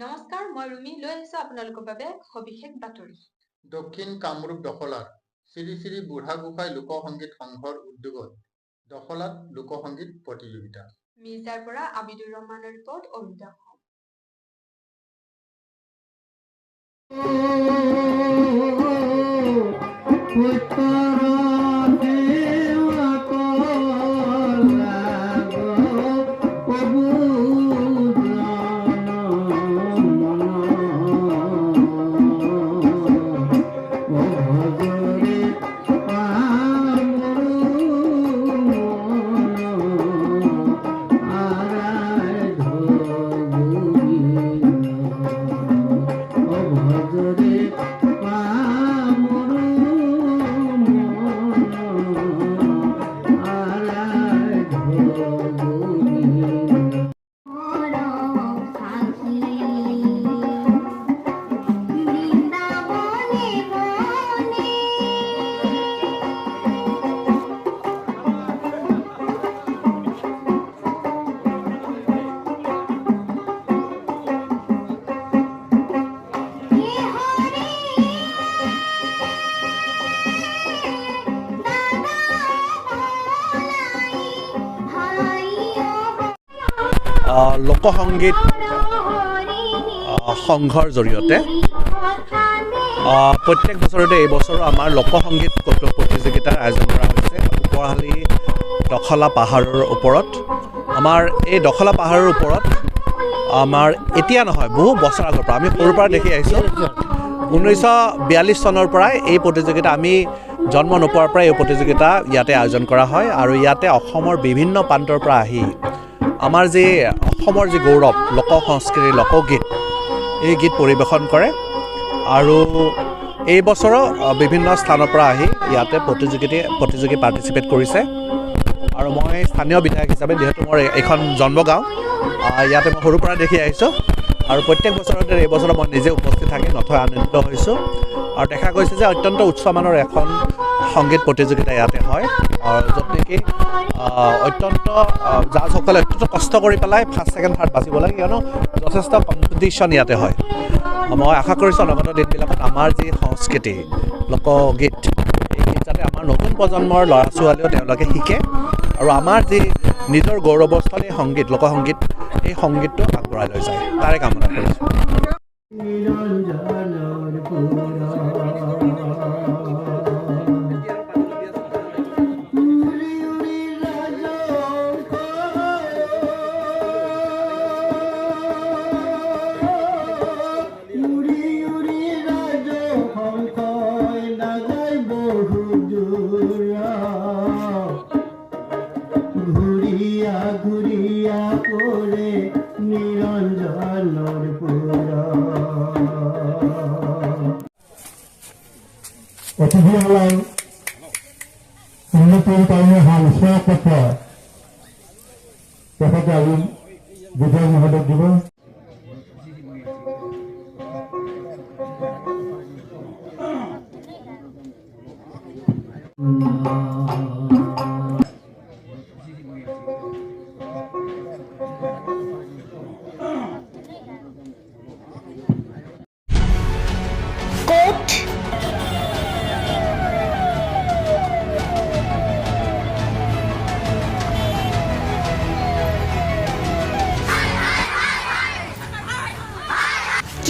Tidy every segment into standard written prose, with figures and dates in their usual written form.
নমস্কাৰ, মই ৰুমি লৈ আহিছো আপোনালোকৰ বাবে সবিশেষ বাতৰি। দক্ষিণ কামৰূপ দখলাৰ শ্ৰী শ্ৰী বুঢ়াগোসাঁই লোকসংগীত সংঘৰ উদ্যোগত দখলাত লোকসংগীত প্ৰতিযোগিতা। মিৰ্জাৰ পৰা আবিদুৰ ৰহমানৰ ৰিপৰ্ট, অৰুণোদয় লোকসংগীত সংঘৰ জৰিয়তে প্ৰত্যেক বছৰতে এই বছৰো আমাৰ লোকসংগীত প্ৰতিযোগিতাৰ আয়োজন কৰা হৈছে ওপৰহালি দখলা পাহাৰৰ ওপৰত। আমাৰ এই দখলা পাহাৰৰ ওপৰত আমাৰ এতিয়া নহয়, বহু বছৰ আগৰ পৰা আমি সৰুৰ পৰা দেখি আহিছোঁ। 1942 চনৰ পৰাই এই প্ৰতিযোগিতা, আমি জন্ম নোপোৱাৰ পৰাই এই প্ৰতিযোগিতা ইয়াতে আয়োজন কৰা হয় আৰু ইয়াতে অসমৰ বিভিন্ন প্ৰান্তৰ পৰা আহি আমাৰ যি অসমৰ যি গৌৰৱ, লোক সংস্কৃতি, লোকগীত, এই গীত পৰিৱেশন কৰে আৰু এই বছৰো বিভিন্ন স্থানৰ পৰা আহি ইয়াতে প্ৰতিযোগী পাৰ্টিচিপেট কৰিছে। আৰু মই স্থানীয় বিধায়ক হিচাপে, যিহেতু মোৰ এইখন জন্মগাঁও, ইয়াতে মই সৰুৰ পৰা দেখি আহিছোঁ আৰু প্ৰত্যেক বছৰতে এই বছৰ মই নিজে উপস্থিত থাকি নথৈ আনন্দিত হৈছোঁ আৰু দেখা গৈছে যে অত্যন্ত উচ্চমানৰ এখন সংগীত প্ৰতিযোগিতা ইয়াতে হয়, আৰু য'ত নেকি অত্যন্ত জাজসকলে অত্যন্ত কষ্ট কৰি পেলাই ফাৰ্ষ্ট, ছেকেণ্ড, থাৰ্ড বাচিব লাগে, কিয়নো যথেষ্ট কম্পিটিশ্যন ইয়াতে হয়। মই আশা কৰিছোঁ অনাগত দিনবিলাকত আমাৰ যি সংস্কৃতি, লোকগীত, এই গীত যাতে আমাৰ নতুন প্ৰজন্মৰ ল'ৰা ছোৱালীও তেওঁলোকে শিকে আৰু আমাৰ যি নিজৰ গৌৰৱস্থলী সংগীত, লোকসংগীত, এই সংগীতটো আগবঢ়াই লৈ যায়, তাৰে কামনা কৰিছোঁ। অতিথিসকল উন্নতিৰ কাৰণে ভাল স্বাগত তেখেতে আজি বিজয় মহোদয় দিব।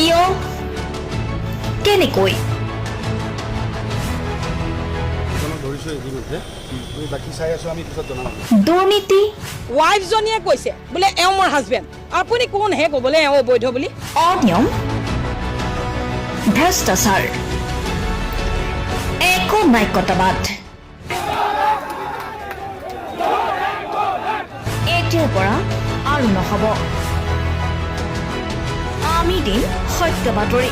কিয়, কেনেকৈ? দুৰ্নীতি। ৱাইফজনীয়ে কৈছে বোলে এওঁ মোৰ হাজবেণ্ড, আপুনি কোন হে ক'বলৈ এওঁ অবৈধ বুলি? অনিয়ম, ভ্ৰষ্টাচাৰ, একো নায়কতাবাদ। এতিয়াৰ পৰা আৰু নহ'ব। আমি দিম সত্য বাতৰি।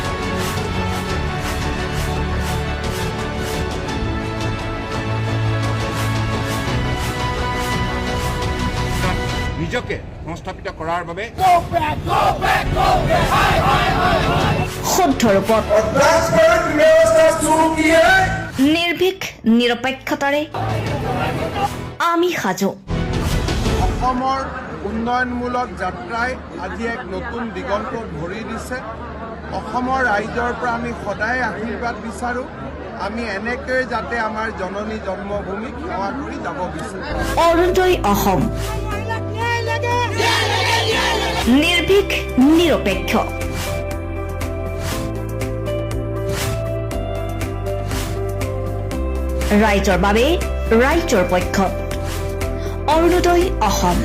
নিজকে সংস্থাপিত কৰাৰ বাবে শুদ্ধ ৰূপত নিৰ্ভীক নিৰপেক্ষতাৰে আমি সাজু। অসমৰ উন্নয়নমূলক যাত্ৰাই আজি এক নতুন দিগন্ত ভৰি দিছে। অসমৰ ৰাইজৰ পৰা আমি সদায় আশীৰ্বাদ বিচাৰোঁ। আমি এনেকৈ যাতে আমাৰ জননী জন্মভূমিক সেৱা কৰি যাব বিচাৰোঁ। অৰুণোদয় অসম নিৰ্ভীক নিৰপেক্ষ। ৰাইজৰ বাবে ৰাইজৰ পক্ষত অৰুণোদয় অসম।